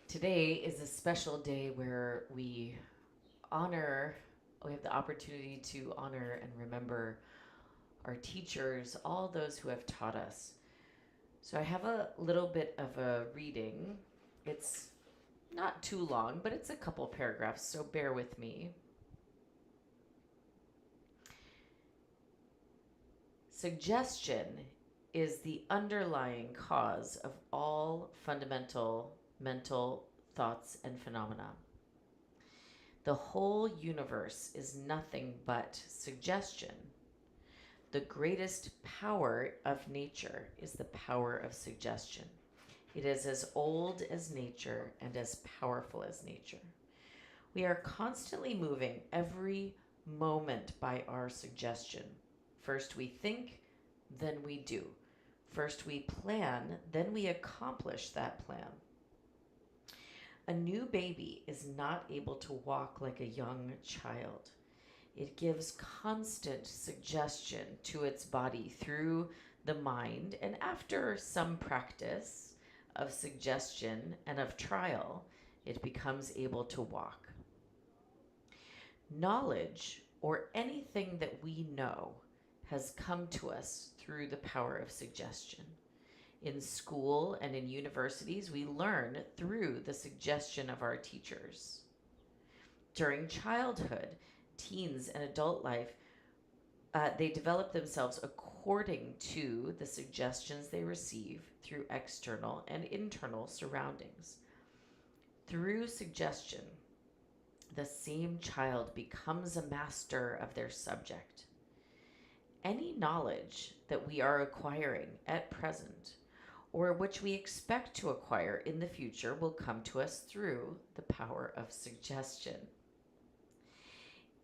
Today is a special day where honor, we have the opportunity to honor and remember our teachers, all those who have taught us. So I have a little bit of a reading. It's not too long, but it's a couple paragraphs, so bear with me. Suggestion is the underlying cause of all fundamental mental thoughts and phenomena. The whole universe is nothing but suggestion. The greatest power of nature is the power of suggestion. It is as old as nature and as powerful as nature. We are constantly moving every moment by our suggestion. First we think, then we do. First we plan, then we accomplish that plan. A new baby is not able to walk like a young child. It gives constant suggestion to its body through the mind, and after some practice of suggestion and of trial, it becomes able to walk. Knowledge, or anything that we know, has come to us through the power of suggestion. In school and in universities, we learn through the suggestion of our teachers. During childhood, teens, and adult life, they develop themselves according to the suggestions they receive through external and internal surroundings. Through suggestion, the same child becomes a master of their subject. Any knowledge that we are acquiring at present, or which we expect to acquire in the future, will come to us through the power of suggestion.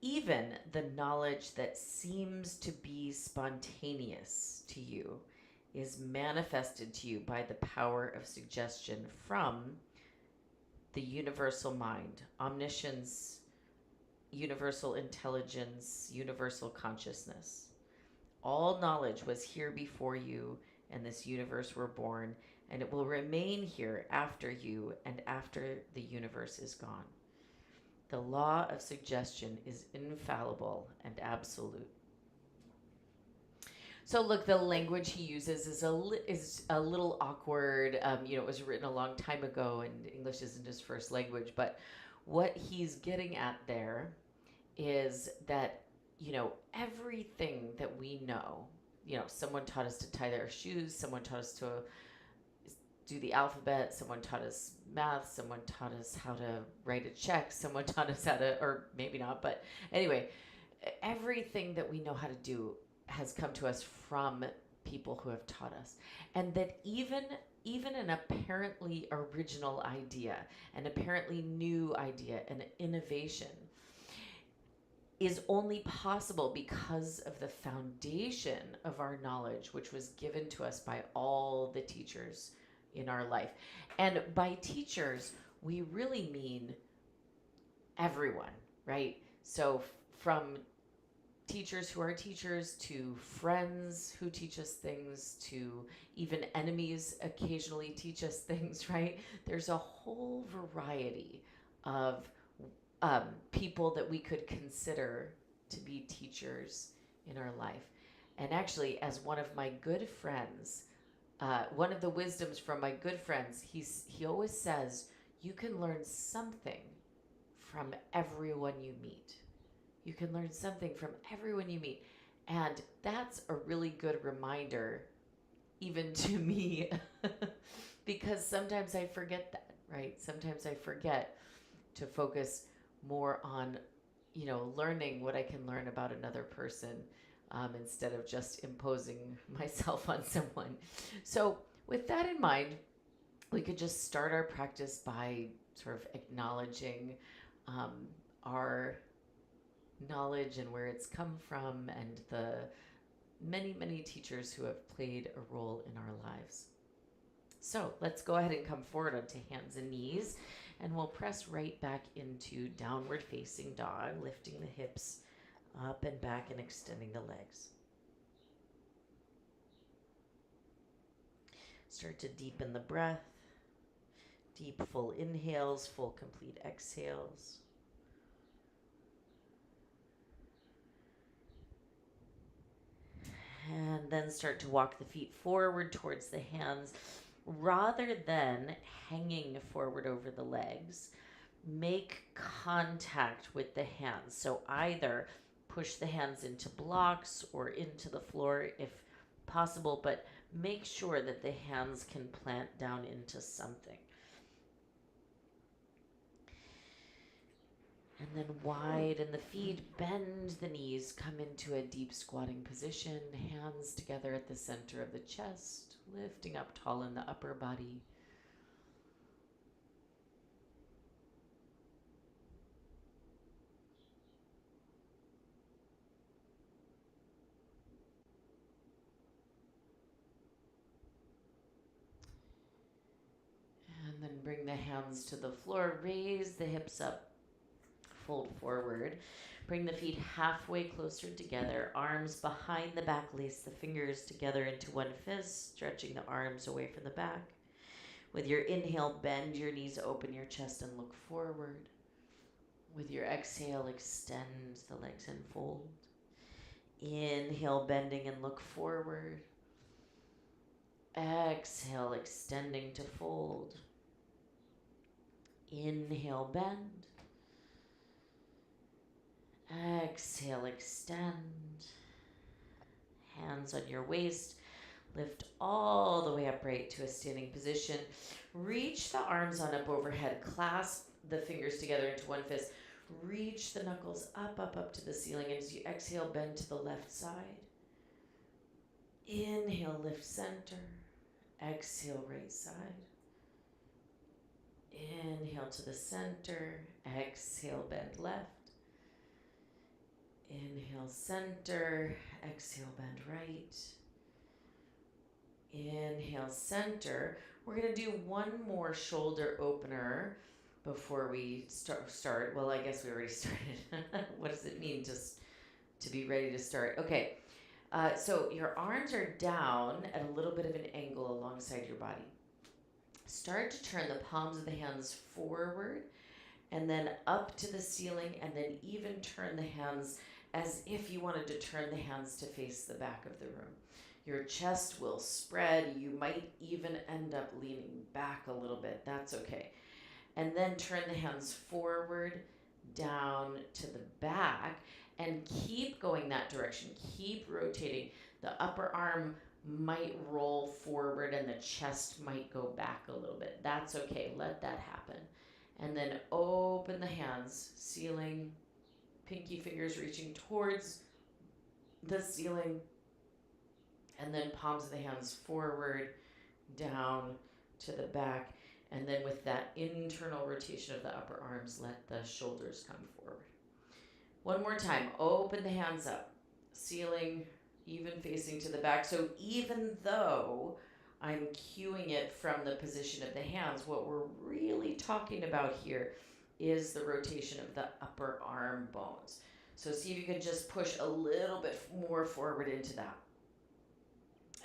Even the knowledge that seems to be spontaneous to you is manifested to you by the power of suggestion from the universal mind, omniscience, universal intelligence, universal consciousness. All knowledge was here before you, and this universe were born, and it will remain here after you and after the universe is gone. The law of suggestion is infallible and absolute. So look, the language he uses is a little awkward. It was written a long time ago, and English isn't his first language. But what he's getting at there is that everything that we know. Someone taught us to tie their shoes. Someone taught us to do the alphabet. Someone taught us math. Someone taught us how to write a check. Someone taught us how to, or maybe not, but anyway, everything that we know how to do has come to us from people who have taught us. And that even an apparently original idea, an apparently new idea, an innovation is only possible because of the foundation of our knowledge, which was given to us by all the teachers in our life. And by teachers, we really mean everyone, right? So from teachers who are teachers to friends who teach us things to even enemies occasionally teach us things, right? There's a whole variety of people that we could consider to be teachers in our life. And actually, as one of my good friends, one of the wisdoms from my good friends, he always says, you can learn something from everyone you meet. You can learn something from everyone you meet. And that's a really good reminder, even to me, because sometimes I forget that, right? Sometimes I forget to focus more on, learning what I can learn about another person instead of just imposing myself on someone. So, with that in mind, we could just start our practice by sort of acknowledging um, our knowledge and where it's come from, and the many, many teachers who have played a role in our lives. So let's go ahead and come forward onto hands and knees, and we'll press right back into downward facing dog, lifting the hips up and back and extending the legs. Start to deepen the breath. Deep, full inhales, full, complete exhales. And then start to walk the feet forward towards the hands. Rather than hanging forward over the legs, make contact with the hands. So either push the hands into blocks or into the floor if possible, but make sure that the hands can plant down into something. And then widen the feet, bend the knees, come into a deep squatting position, hands together at the center of the chest, lifting up tall in the upper body. And then bring the hands to the floor, raise the hips up, fold forward. Bring the feet halfway closer together, arms behind the back, lace the fingers together into one fist, stretching the arms away from the back. With your inhale, bend your knees, open your chest, and look forward. With your exhale, extend the legs and fold. Inhale, bending and look forward. Exhale, extending to fold. Inhale, bend. Exhale, extend. Hands on your waist. Lift all the way upright to a standing position. Reach the arms on up overhead. Clasp the fingers together into one fist. Reach the knuckles up, up, up to the ceiling. And as you exhale, bend to the left side. Inhale, lift center. Exhale, right side. Inhale to the center. Exhale, bend left. Inhale, center. Exhale, bend right. Inhale, center. We're going to do one more shoulder opener before we start. Well, I guess we already started. What does it mean to be ready to start? Okay. So your arms are down at a little bit of an angle alongside your body. Start to turn the palms of the hands forward and then up to the ceiling, and then even turn the hands as if you wanted to turn the hands to face the back of the room. Your chest will spread. You might even end up leaning back a little bit. That's okay. And then turn the hands forward, down to the back, and keep going that direction. Keep rotating. The upper arm might roll forward and the chest might go back a little bit. That's okay. Let that happen. And then open the hands, ceiling, pinky fingers reaching towards the ceiling, and then palms of the hands forward, down to the back. And then with that internal rotation of the upper arms, let the shoulders come forward. One more time, open the hands up, ceiling, even facing to the back. So even though I'm cueing it from the position of the hands, what we're really talking about here is the rotation of the upper arm bones. So see if you can just push a little bit more forward into that.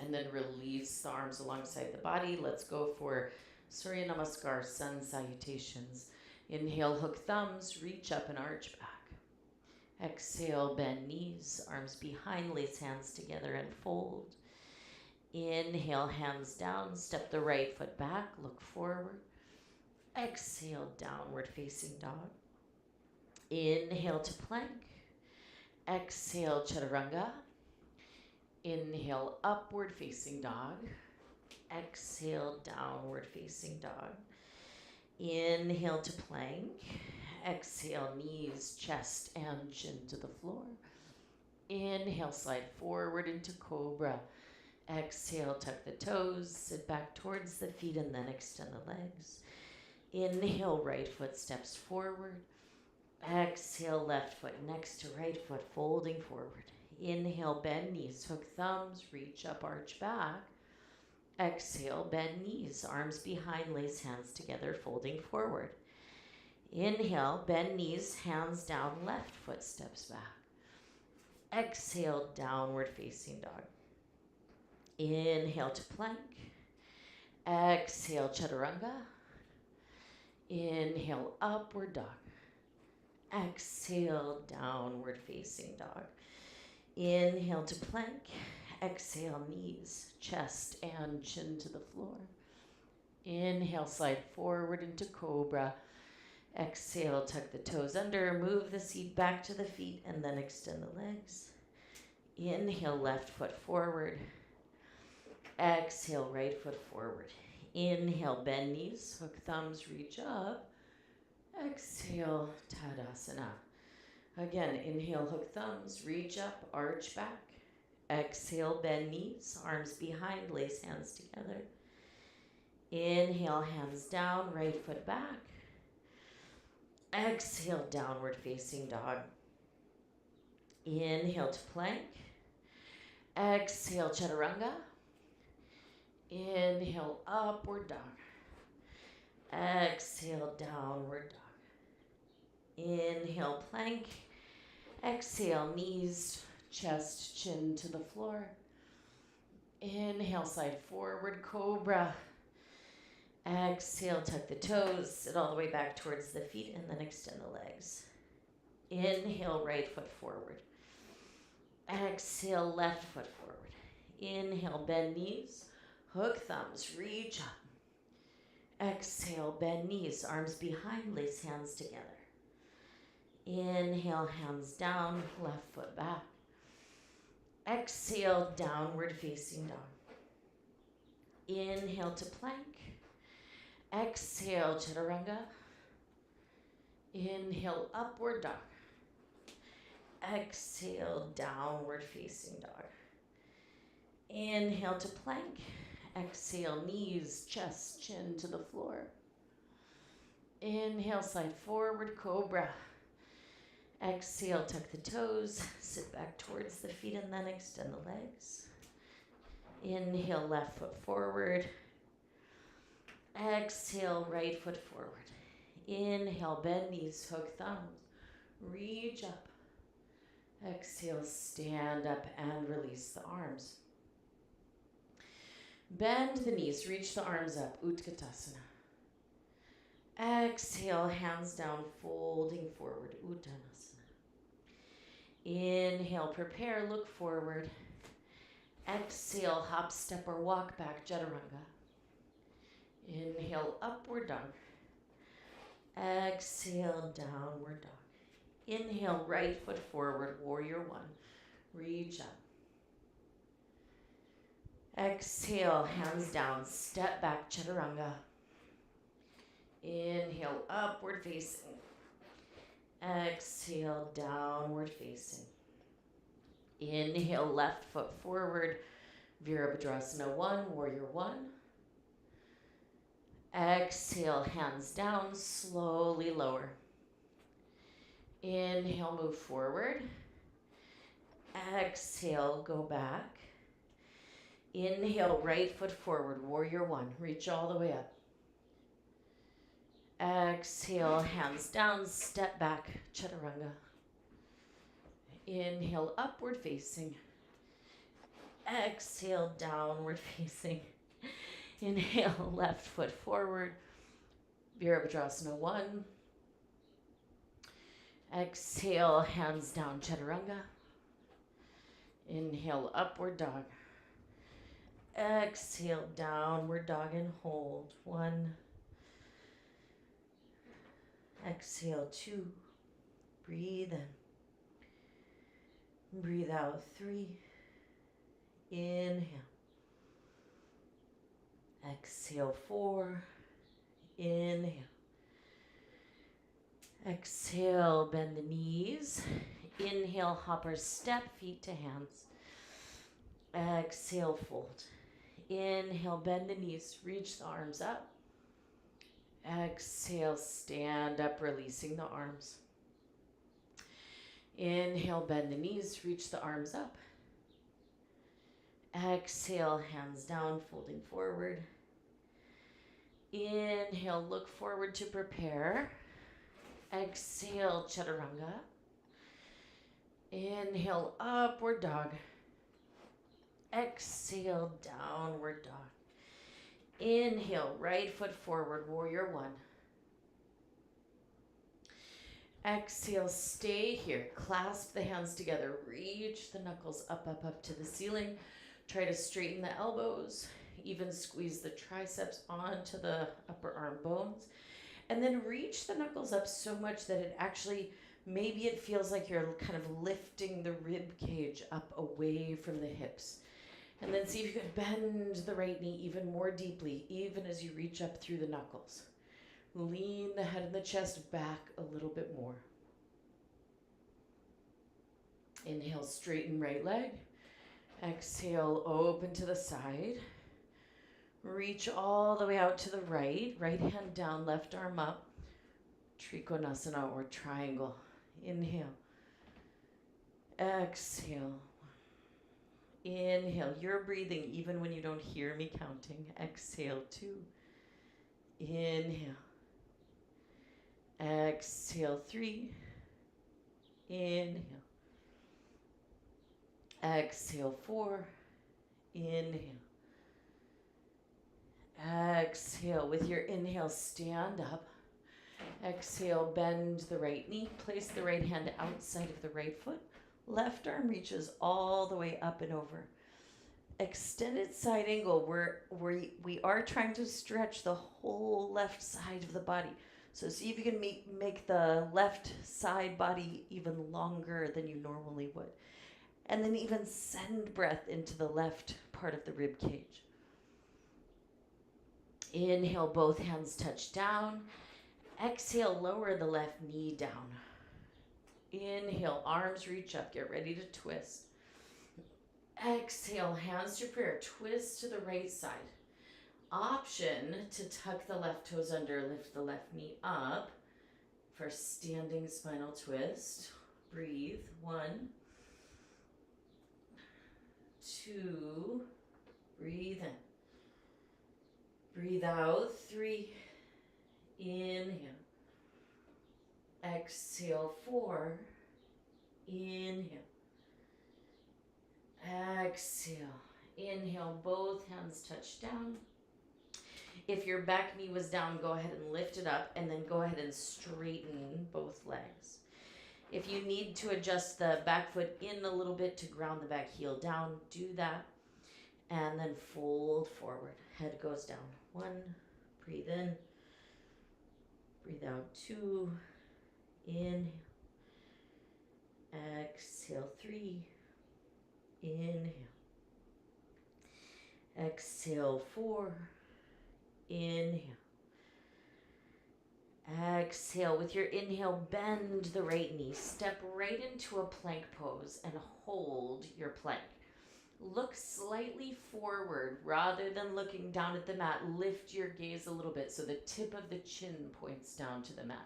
And then release the arms alongside the body. Let's go for Surya Namaskar, sun salutations. Inhale, hook thumbs, reach up and arch back. Exhale, bend knees, arms behind, lace hands together and fold. Inhale, hands down, step the right foot back, look forward. Exhale, downward facing dog. Inhale to plank. Exhale, chaturanga. Inhale, upward facing dog. Exhale, downward facing dog. Inhale to plank. Exhale, knees, chest, and chin to the floor. Inhale, slide forward into cobra. Exhale, tuck the toes, sit back towards the feet, and then extend the legs. Inhale, right foot steps forward. Exhale, left foot next to right foot, folding forward. Inhale, bend knees, hook thumbs, reach up, arch back. Exhale, bend knees, arms behind, lace hands together, folding forward. Inhale, bend knees, hands down, left foot steps back. Exhale, downward facing dog. Inhale to plank. Exhale, chaturanga. Inhale, upward dog. Exhale, downward facing dog. Inhale to plank. Exhale, knees, chest, and chin to the floor. Inhale, slide forward into cobra. Exhale, tuck the toes under, move the seat back to the feet, and then extend the legs. Inhale, left foot forward. Exhale, right foot forward. Inhale, bend knees, hook thumbs, reach up. Exhale, Tadasana. Again, inhale, hook thumbs, reach up, arch back. Exhale, bend knees, arms behind, lace hands together. Inhale, hands down, right foot back. Exhale, downward facing dog. Inhale to plank. Exhale, chaturanga. Inhale, upward dog. Exhale, downward dog. Inhale, plank. Exhale, knees, chest, chin to the floor. Inhale, slide forward, cobra. Exhale, tuck the toes, sit all the way back towards the feet, and then extend the legs. Inhale, right foot forward. Exhale, left foot forward. Inhale, bend knees, hook thumbs, reach up. Exhale, bend knees, arms behind, lace hands together. Inhale, hands down, left foot back. Exhale, downward facing dog. Inhale to plank. Exhale, chaturanga. Inhale, upward dog. Exhale, downward facing dog. Inhale to plank. Exhale, knees, chest, chin to the floor. Inhale, slide forward, cobra. Exhale, tuck the toes, sit back towards the feet, and then extend the legs. Inhale, left foot forward. Exhale, right foot forward. Inhale, bend knees, hook thumbs, reach up. Exhale, stand up and release the arms. Bend the knees, reach the arms up, Utkatasana. Exhale, hands down, folding forward, Uttanasana. Inhale, prepare, look forward. Exhale, hop, step, or walk back, Chaturanga. Inhale, upward dog. Exhale, downward dog. Inhale, right foot forward, warrior one. Reach up. Exhale, hands down, step back, Chaturanga. Inhale, upward facing. Exhale, downward facing. Inhale, left foot forward, Virabhadrasana 1, warrior 1. Exhale, hands down, slowly lower. Inhale, move forward. Exhale, go back. Inhale, right foot forward, warrior 1. Reach all the way up. Exhale, hands down, step back, Chaturanga. Inhale, upward facing. Exhale, downward facing. Inhale, left foot forward, Virabhadrasana 1. Exhale, hands down, Chaturanga. Inhale, upward dog. Exhale, downward dog and hold. 1. Exhale, 2. Breathe in. Breathe out, 3. Inhale. Exhale, 4. Inhale. Exhale, bend the knees. Inhale, hopper step, feet to hands. Exhale, fold. Inhale, bend the knees, reach the arms up. Exhale, stand up, releasing the arms. Inhale, bend the knees, reach the arms up. Exhale, hands down, folding forward. Inhale, look forward to prepare. Exhale, Chaturanga. Inhale, upward dog. Exhale, downward dog. Inhale, right foot forward, warrior 1. Exhale, stay here. Clasp the hands together. Reach the knuckles up, up, up to the ceiling. Try to straighten the elbows. Even squeeze the triceps onto the upper arm bones. And then reach the knuckles up so much that it actually, maybe it feels like you're kind of lifting the rib cage up away from the hips. And then see if you could bend the right knee even more deeply, even as you reach up through the knuckles. Lean the head and the chest back a little bit more. Inhale, straighten right leg. Exhale, open to the side. Reach all the way out to the right. Right hand down, left arm up. Trikonasana or triangle. Inhale. Exhale. Inhale. You're breathing even when you don't hear me counting. Exhale, 2. Inhale. Exhale, 3. Inhale. Exhale, 4. Inhale. Exhale. With your inhale, stand up. Exhale, bend the right knee. Place the right hand outside of the right foot. Left arm reaches all the way up and over. Extended side angle, we are trying to stretch the whole left side of the body. So see if you can make the left side body even longer than you normally would. And then even send breath into the left part of the rib cage. Inhale, both hands touch down. Exhale, lower the left knee down. Inhale, arms reach up, get ready to twist. Exhale, hands to prayer, twist to the right side. Option to tuck the left toes under, lift the left knee up for standing spinal twist. Breathe, 1, 2, breathe in. Breathe out, 3, inhale. Exhale, 4, inhale. Exhale, inhale, both hands touch down. If your back knee was down, go ahead and lift it up and then go ahead and straighten both legs. If you need to adjust the back foot in a little bit to ground the back heel down, do that. And then fold forward, head goes down. 1, breathe in, breathe out, 2, inhale, exhale, 3, inhale, exhale, 4, inhale, exhale. With your inhale, bend the right knee, step right into a plank pose and hold your plank. Look slightly forward rather than looking down at the mat. Lift your gaze a little bit so the tip of the chin points down to the mat.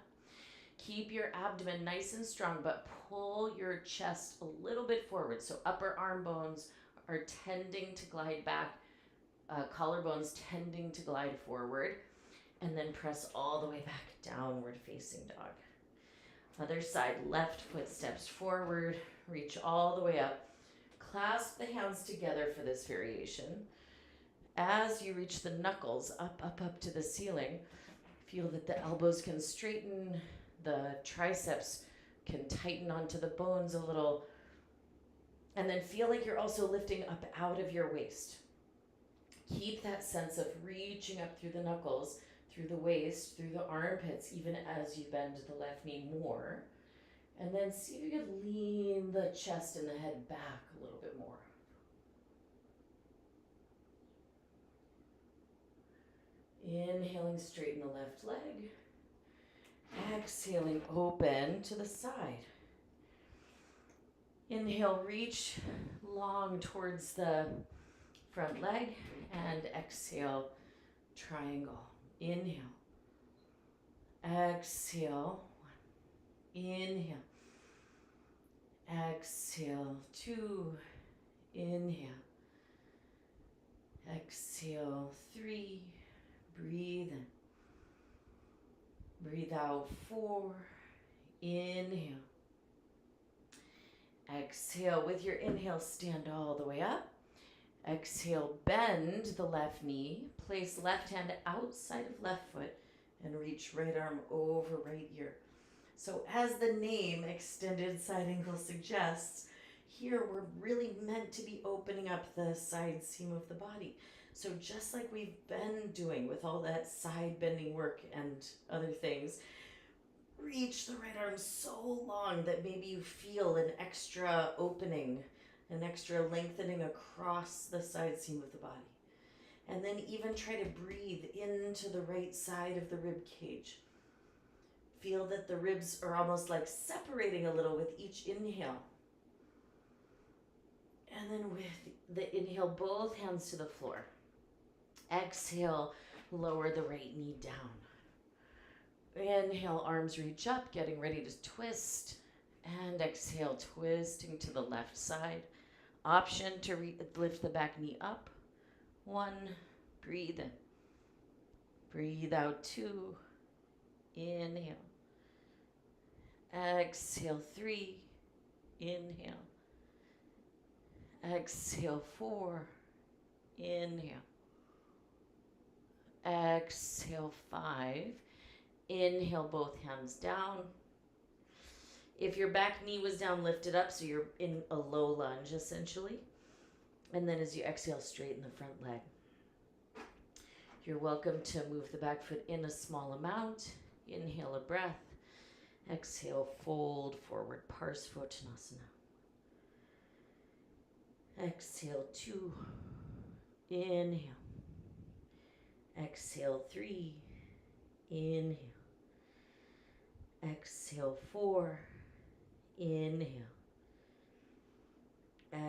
Keep your abdomen nice and strong, but pull your chest a little bit forward. So upper arm bones are tending to glide back, collarbones tending to glide forward, and then press all the way back, downward facing dog. Other side, left foot steps forward, reach all the way up. Clasp the hands together for this variation. As you reach the knuckles up, up, up to the ceiling, feel that the elbows can straighten, the triceps can tighten onto the bones a little, and then feel like you're also lifting up out of your waist. Keep that sense of reaching up through the knuckles, through the waist, through the armpits, even as you bend the left knee more. And then see if you can lean the chest and the head back a little bit more. Inhaling, straighten the left leg. Exhaling, open to the side. Inhale, reach long towards the front leg. And exhale, triangle. Inhale. Exhale. Inhale. Exhale, 2. Inhale. Exhale, 3. Breathe in. Breathe out, 4. Inhale. Exhale. With your inhale, stand all the way up. Exhale, bend the left knee. Place left hand outside of left foot and reach right arm over right ear. So as the name extended side angle suggests, here we're really meant to be opening up the side seam of the body. So just like we've been doing with all that side bending work and other things, reach the right arm so long that maybe you feel an extra opening, an extra lengthening across the side seam of the body. And then even try to breathe into the right side of the rib cage. Feel that the ribs are almost like separating a little with each inhale. And then with the inhale, both hands to the floor. Exhale, lower the right knee down. Inhale, arms reach up, getting ready to twist. And exhale, twisting to the left side. Option to lift the back knee up. 1, breathe in. Breathe out 2, inhale. Exhale 3, inhale. Exhale 4, inhale. Exhale 5, inhale both hands down. If your back knee was down, lift it up so you're in a low lunge essentially. And then as you exhale, straighten the front leg. You're welcome to move the back foot in a small amount. Inhale a breath. Exhale, fold forward, Parsvottanasana. Exhale 2, inhale. Exhale 3, inhale. Exhale 4, inhale.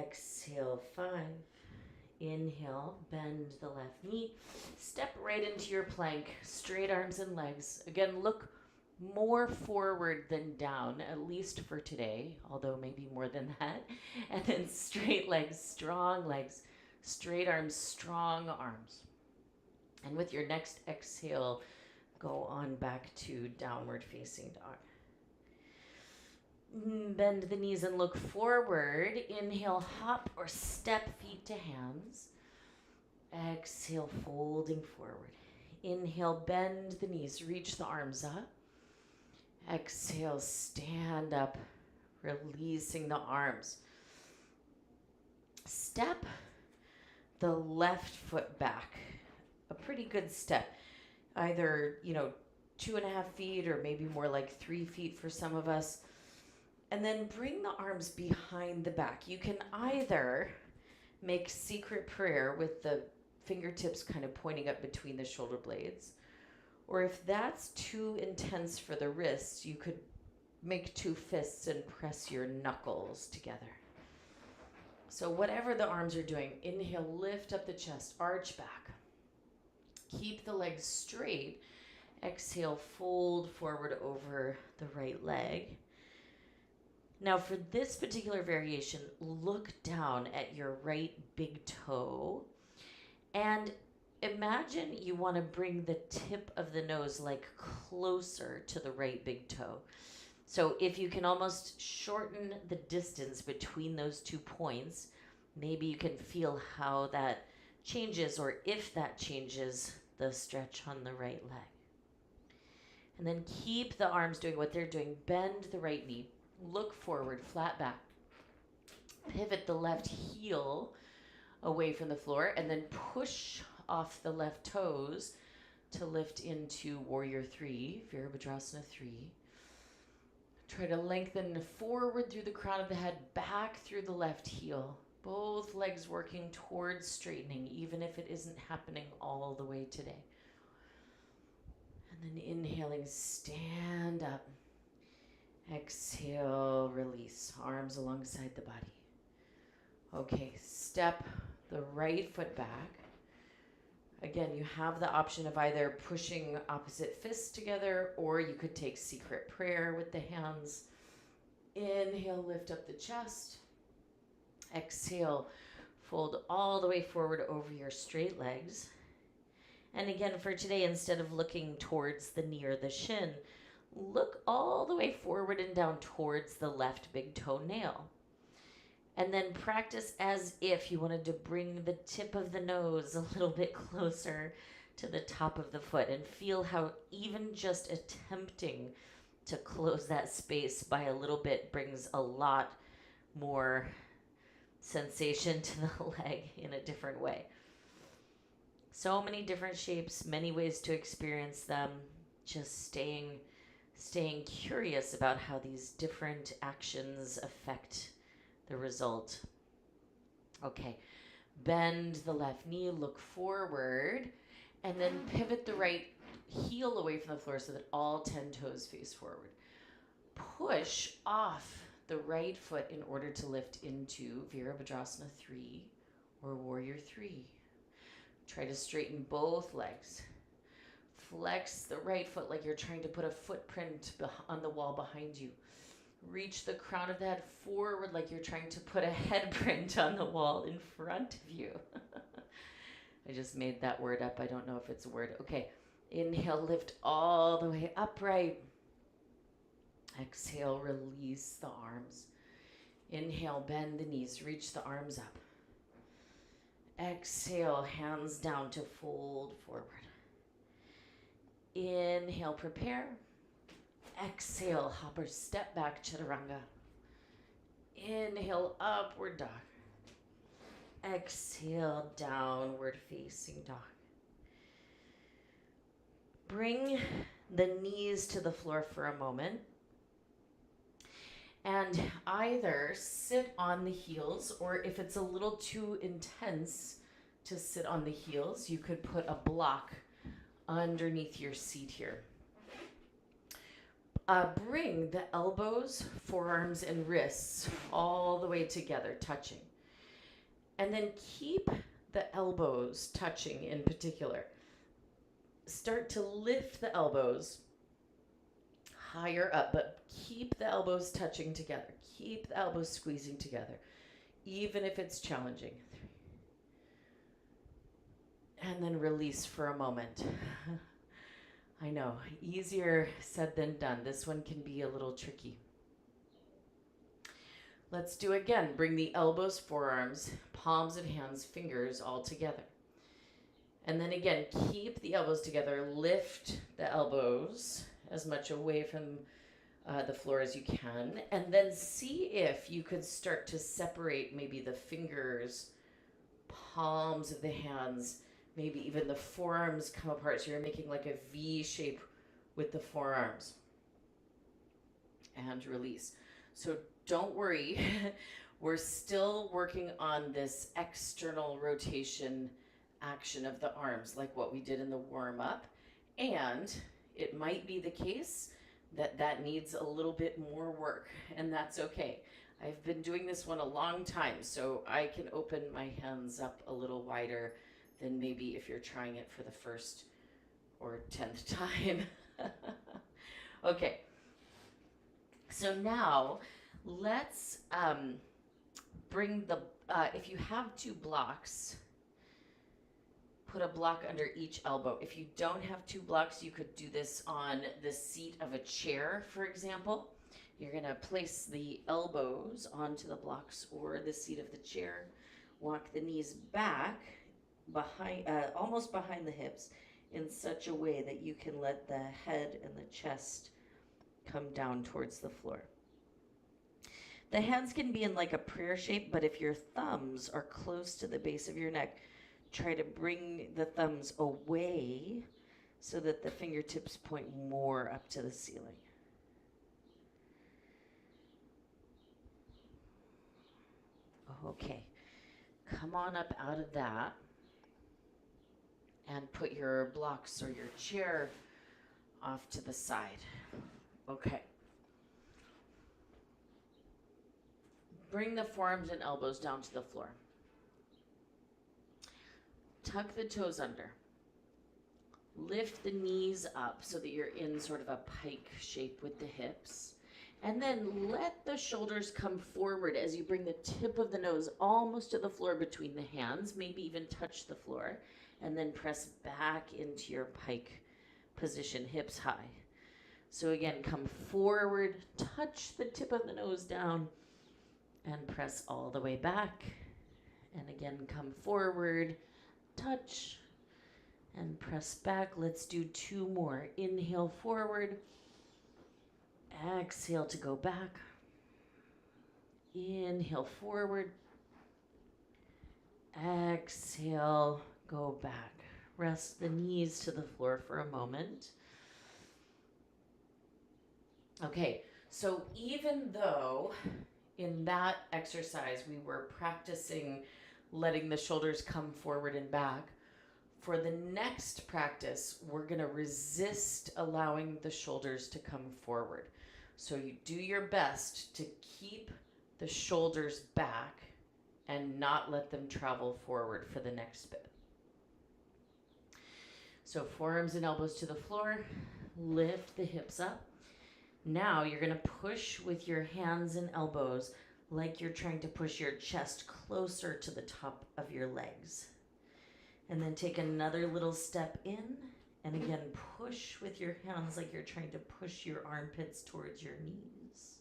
Exhale 5, inhale, bend the left knee. Step right into your plank, straight arms and legs. Again, look more forward than down, at least for today, although maybe more than that. And then straight legs, straight arms, strong arms. And with your next exhale, go on back to downward facing dog. Bend the knees and look forward. Inhale, hop or step feet to hands. Exhale, folding forward. Inhale, bend the knees, reach the arms up. Exhale, stand up, releasing the arms. Step the left foot back. A pretty good step. Either, 2.5 feet or maybe more like 3 feet for some of us. And then bring the arms behind the back. You can either make secret prayer with the fingertips kind of pointing up between the shoulder blades. Or if that's too intense for the wrists, you could make 2 fists and press your knuckles together. So whatever the arms are doing, inhale, lift up the chest, arch back. Keep the legs straight. Exhale, fold forward over the right leg. Now for this particular variation, look down at your right big toe and imagine you want to bring the tip of the nose like closer to the right big toe. So if you can almost shorten the distance between those 2 points, maybe you can feel how that changes, or if that changes the stretch on the right leg. And then keep the arms doing what they're doing. Bend the right knee. Look forward, flat back. Pivot the left heel away from the floor and then push off the left toes to lift into Warrior 3, Virabhadrasana 3. Try to lengthen forward through the crown of the head, back through the left heel. Both legs working towards straightening, even if it isn't happening all the way today. And then inhaling, stand up. Exhale, release, arms alongside the body. Okay, step the right foot back. Again, you have the option of either pushing opposite fists together, or you could take secret prayer with the hands. Inhale, lift up the chest. Exhale, fold all the way forward over your straight legs. And again, for today, instead of looking towards the knee or the shin, look all the way forward and down towards the left big toenail. And then practice as if you wanted to bring the tip of the nose a little bit closer to the top of the foot, and feel how even just attempting to close that space by a little bit brings a lot more sensation to the leg in a different way. So many different shapes, many ways to experience them. Just staying curious about how these different actions affect the result. Okay, bend the left knee, look forward, and then pivot the right heel away from the floor so that all 10 toes face forward. Push off the right foot in order to lift into Virabhadrasana 3 or Warrior 3. Try to straighten both legs. Flex the right foot like you're trying to put a footprint on the wall behind you. Reach the crown of the head forward like you're trying to put a head print on the wall in front of you. I just made that word up. I don't know if it's a word. Okay. Inhale, lift all the way upright. Exhale, release the arms. Inhale, bend the knees, reach the arms up. Exhale, hands down to fold forward. Inhale, prepare. Exhale, hop or step back, chaturanga. Inhale, upward dog. Exhale, downward facing dog. Bring the knees to the floor for a moment. And either sit on the heels, or if it's a little too intense to sit on the heels, you could put a block underneath your seat here. Bring the elbows, forearms, and wrists all the way together, touching. And then keep the elbows touching in particular. Start to lift the elbows higher up, but keep the elbows touching together. Keep the elbows squeezing together, even if it's challenging. And then release for a moment. I know, easier said than done. This one can be a little tricky. Let's do again. Bring the elbows, forearms, palms and hands, fingers all together. And then again, keep the elbows together. Lift the elbows as much away from the floor as you can. And then see if you could start to separate maybe the fingers, palms of the hands, maybe even the forearms come apart. So you're making like a V shape with the forearms. And release. So don't worry. We're still working on this external rotation action of the arms, like what we did in the warm-up. And it might be the case that that needs a little bit more work, and that's okay. I've been doing this one a long time, so I can open my hands up a little wider than maybe if you're trying it for the first or 10th time. Okay, so now let's bring the, if you have two blocks, put a block under each elbow. If you don't have two blocks, you could do this on the seat of a chair, for example. You're gonna place the elbows onto the blocks or the seat of the chair. Walk the knees back, behind, almost behind the hips, in such a way that you can let the head and the chest come down towards the floor. The hands can be in like a prayer shape, but if your thumbs are close to the base of your neck, try to bring the thumbs away so that the fingertips point more up to the ceiling. Okay, come on up out of that and put your blocks or your chair off to the side. Okay. Bring the forearms and elbows down to the floor. Tuck the toes under. Lift the knees up so that you're in sort of a pike shape with the hips. And then let the shoulders come forward as you bring the tip of the nose almost to the floor between the hands, maybe even touch the floor, and then press back into your pike position, hips high. So again, come forward, touch the tip of the nose down, and press all the way back. And again, come forward, touch, and press back. Let's do two more. Inhale forward. Exhale to go back. Inhale forward. Exhale, go back. Rest the knees to the floor for a moment. Okay, so even though in that exercise we were practicing letting the shoulders come forward and back, for the next practice, we're going to resist allowing the shoulders to come forward. So you do your best to keep the shoulders back and not let them travel forward for the next bit. So forearms and elbows to the floor, lift the hips up. Now you're going to push with your hands and elbows like you're trying to push your chest closer to the top of your legs. And then take another little step in, and again push with your hands like you're trying to push your armpits towards your knees.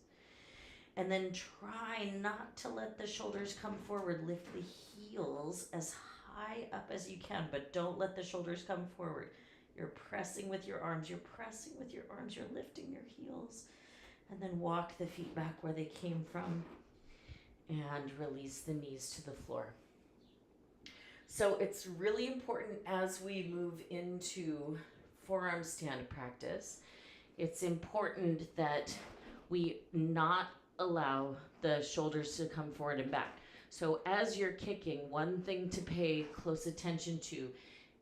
And then try not to let the shoulders come forward. Lift the heels as high up as you can, but don't let the shoulders come forward. You're pressing with your arms, you're pressing with your arms, you're lifting your heels. And then walk the feet back where they came from and release the knees to the floor. So it's really important as we move into forearm stand practice, it's important that we not allow the shoulders to come forward and back. So as you're kicking, one thing to pay close attention to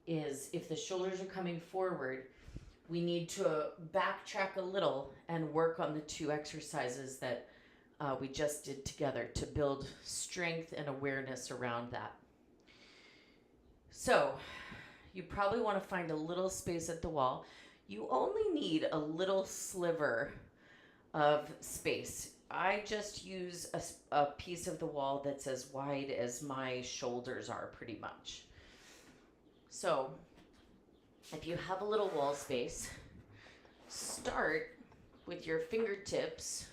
is if the shoulders are coming forward, we need to backtrack a little and work on the two exercises that we just did together to build strength and awareness around that. So you probably want to find a little space at the wall. You only need a little sliver of space. I just use a piece of the wall that's as wide as my shoulders are, pretty much. So if you have a little wall space, start with your fingertips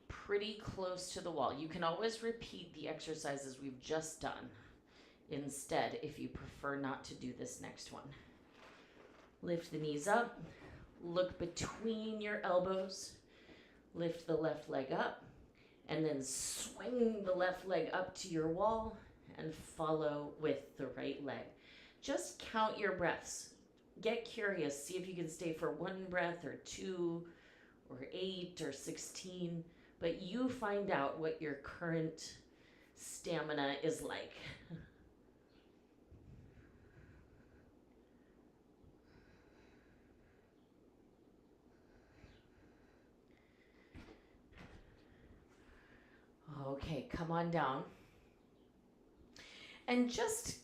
pretty close to the wall. You can always repeat the exercises we've just done instead if you prefer not to do this next one. Lift the knees up, look between your elbows, lift the left leg up, and then swing the left leg up to your wall and follow with the right leg. Just count your breaths. Get curious, see if you can stay for 1 breath or 2 or 8 or 16, but you find out what your current stamina is like. Okay, come on down. And just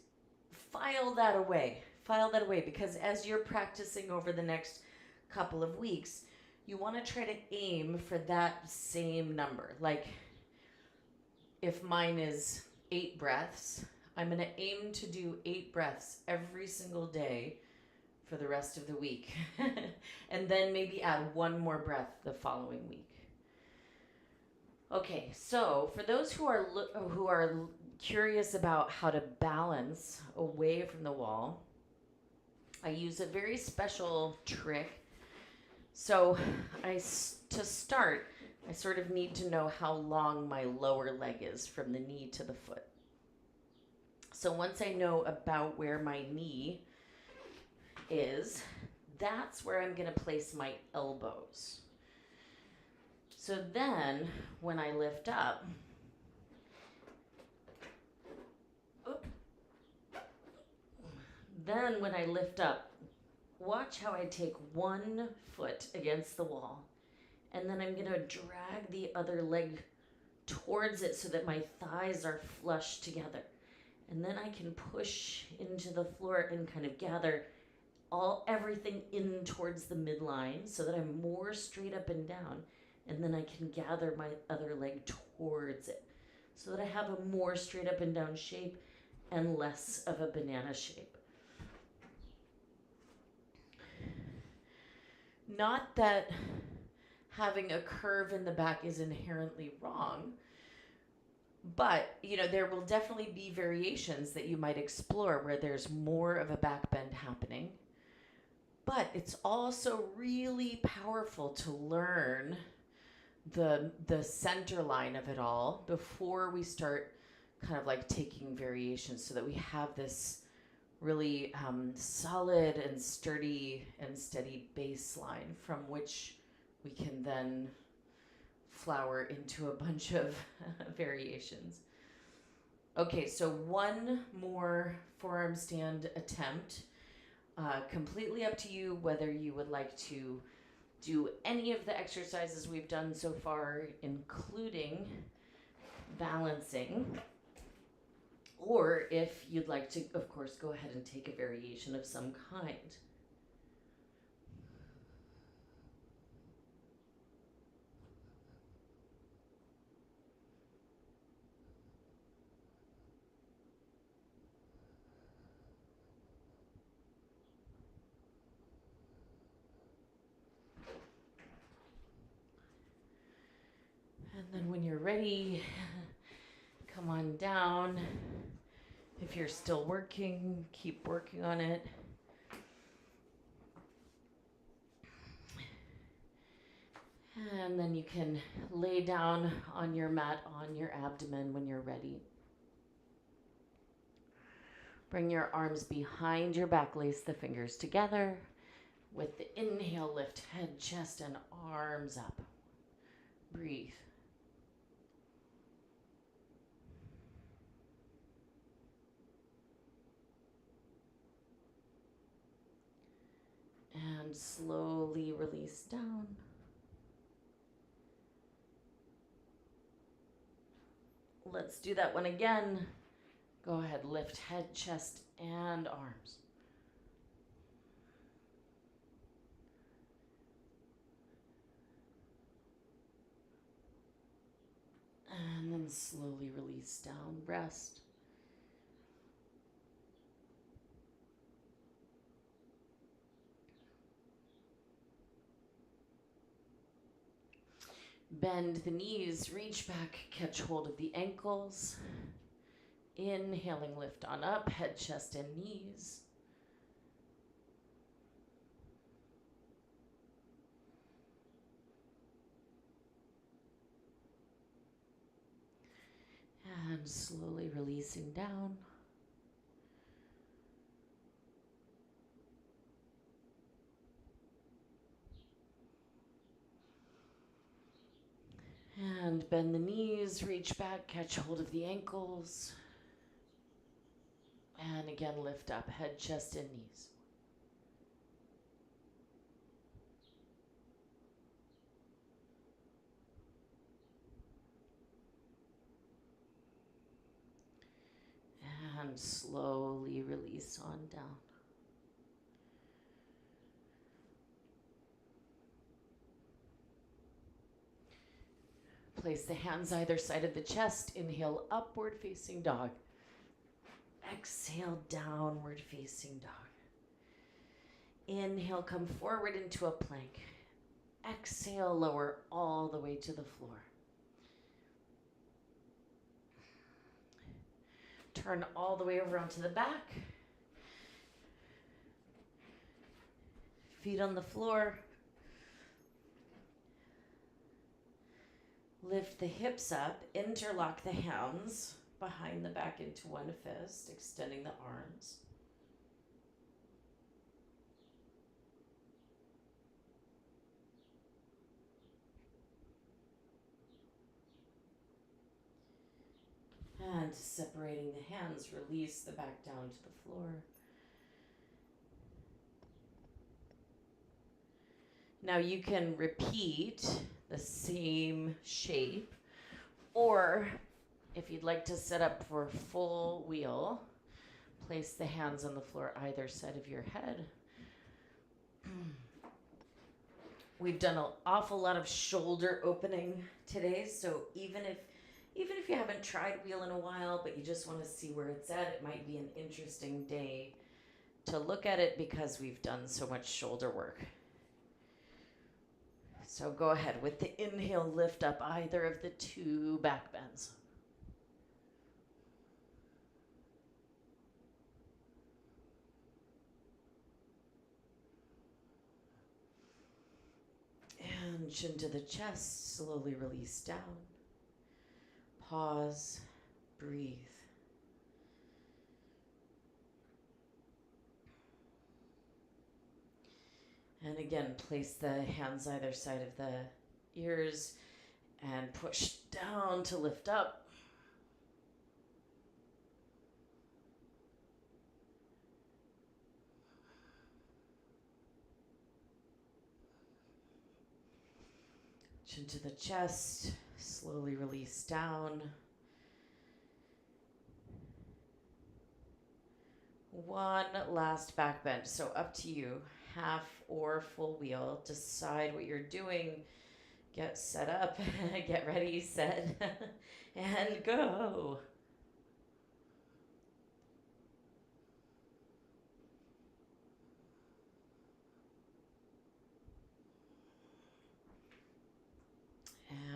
file that away. File that away, because as you're practicing over the next couple of weeks, you want to try to aim for that same number. Like if mine is 8 breaths, I'm going to aim to do 8 breaths every single day for the rest of the week. And then maybe add 1 more breath the following week. Okay, so for those who are curious about how to balance away from the wall, I use a very special trick. So to start, I sort of need to know how long my lower leg is from the knee to the foot. So once I know about where my knee is, that's where I'm going to place my elbows. So then when I lift up, watch how I take 1 foot against the wall, and then I'm going to drag the other leg towards it so that my thighs are flush together. And then I can push into the floor and kind of gather everything in towards the midline so that I'm more straight up and down. And then I can gather my other leg towards it so that I have a more straight up and down shape and less of a banana shape. Not that having a curve in the back is inherently wrong, but there will definitely be variations that you might explore where there's more of a back bend happening. But it's also really powerful to learn the center line of it all before we start kind of like taking variations, so that we have this really solid and sturdy and steady baseline from which we can then flower into a bunch of variations. Okay, so one more forearm stand attempt. Completely up to you whether you would like to do any of the exercises we've done so far, including balancing, or if you'd like to, of course, go ahead and take a variation of some kind. And then when you're ready, come on down. If you're still working, keep working on it. And then you can lay down on your mat on your abdomen when you're ready. Bring your arms behind your back, lace the fingers together. With the inhale, lift head, chest, and arms up. Breathe. And slowly release down. Let's do that one again. Go ahead, lift head, chest, and arms. And then slowly release down, rest. Bend the knees, reach back, catch hold of the ankles. Inhaling, lift on up, head, chest, and knees. And slowly releasing down. And bend the knees, reach back, catch hold of the ankles. And again, lift up, head, chest, and knees. And slowly release on down. Place the hands either side of the chest. Inhale, upward facing dog. Exhale, downward facing dog. Inhale, come forward into a plank. Exhale, lower all the way to the floor. Turn all the way over onto the back. Feet on the floor. Lift the hips up, interlock the hands behind the back into one fist, extending the arms. And separating the hands, release the back down to the floor. Now you can repeat the same shape, or if you'd like to set up for full wheel, place the hands on the floor either side of your head. We've done an awful lot of shoulder opening today, so even if you haven't tried wheel in a while, but you just want to see where it's at, it might be an interesting day to look at it because we've done so much shoulder work. So go ahead with the inhale, lift up either of the two back bends. And And chin to the chest, slowly release down. Pause, breathe. And again, place the hands either side of the ears and push down to lift up. Chin to the chest, slowly release down. One last back bend, so up to you, half or full wheel. Decide what you're doing. Get set up, get ready, set, and go.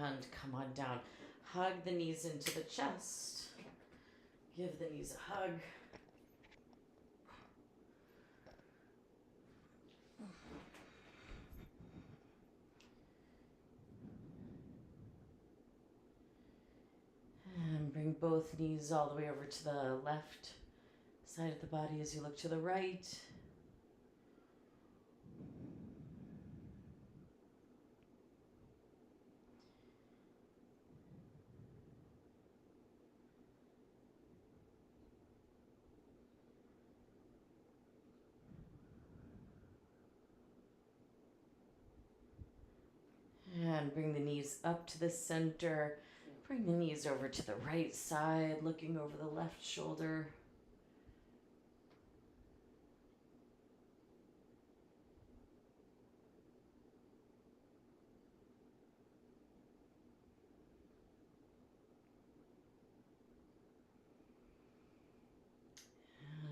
And come on down. Hug the knees into the chest. Give the knees a hug. And bring both knees all the way over to the left side of the body as you look to the right. And bring the knees up to the center. Bring the knees over to the right side, looking over the left shoulder.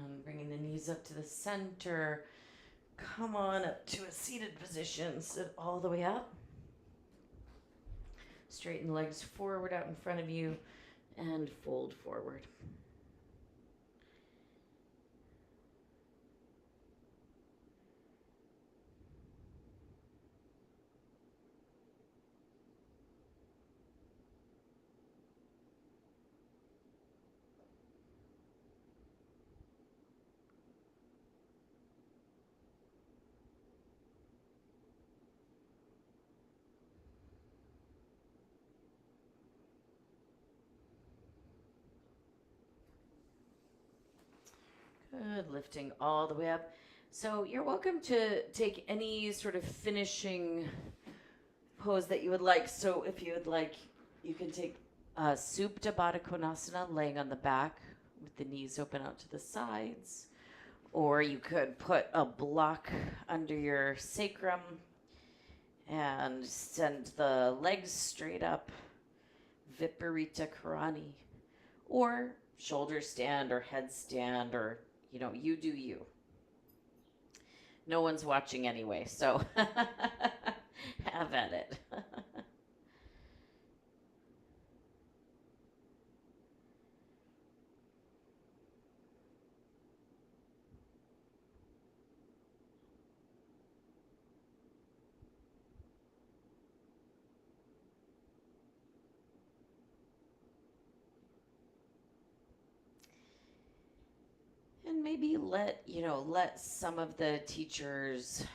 And bringing the knees up to the center. Come on up to a seated position. Sit all the way up. Straighten the legs forward out in front of you and fold forward. Good, lifting all the way up. So you're welcome to take any sort of finishing pose that you would like. So if you would like, you can take Supta Baddha Konasana, laying on the back with the knees open out to the sides. Or you could put a block under your sacrum and send the legs straight up, Viparita Karani. Or shoulder stand or headstand, or you do you. No one's watching anyway, so have at it. And maybe let some of the teachers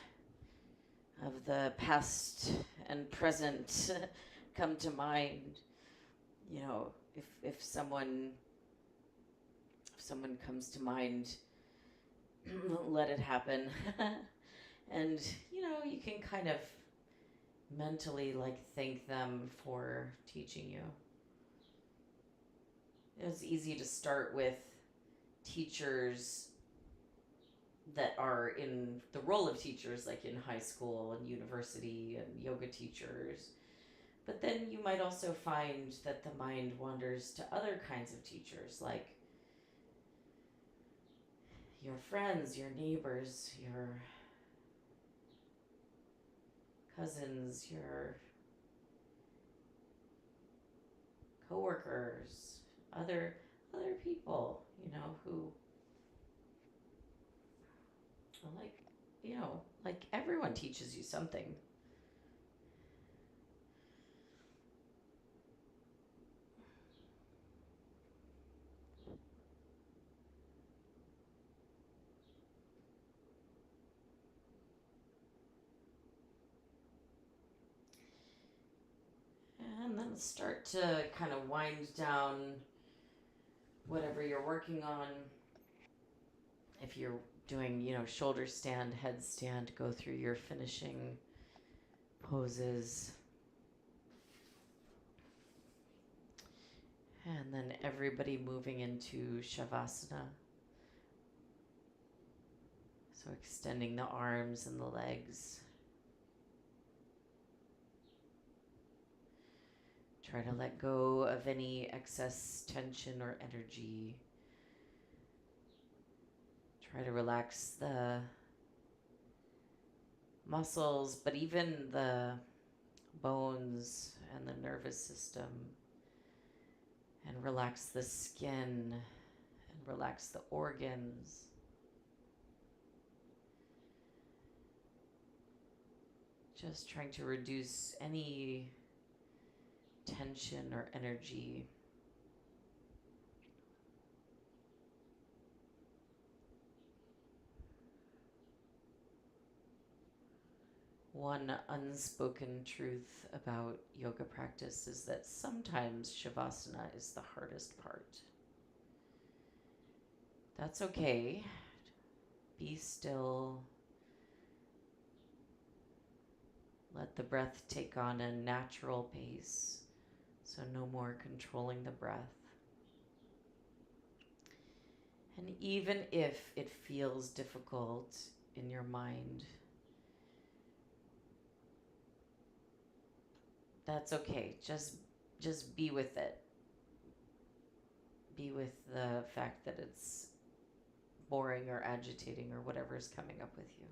of the past and present come to mind. If someone comes to mind, let it happen. And you can kind of mentally thank them for teaching you. It's easy to start with teachers that are in the role of teachers, like in high school and university, and yoga teachers. But then you might also find that the mind wanders to other kinds of teachers, like your friends, your neighbors, your cousins, your coworkers, other people, who like everyone teaches you something. And start to kind of wind down whatever you're working on. If you're doing, shoulder stand, headstand, go through your finishing poses. And then everybody moving into Shavasana. So extending the arms and the legs. Try to let go of any excess tension or energy. Try to relax the muscles, but even the bones and the nervous system. And relax the skin and relax the organs. Just trying to reduce any tension or energy. One unspoken truth about yoga practice is that sometimes Shavasana is the hardest part. That's okay. Be still. Let the breath take on a natural pace, so no more controlling the breath. And even if it feels difficult in your mind, that's okay. Just be with it. Be with the fact that it's boring or agitating or whatever's coming up with you.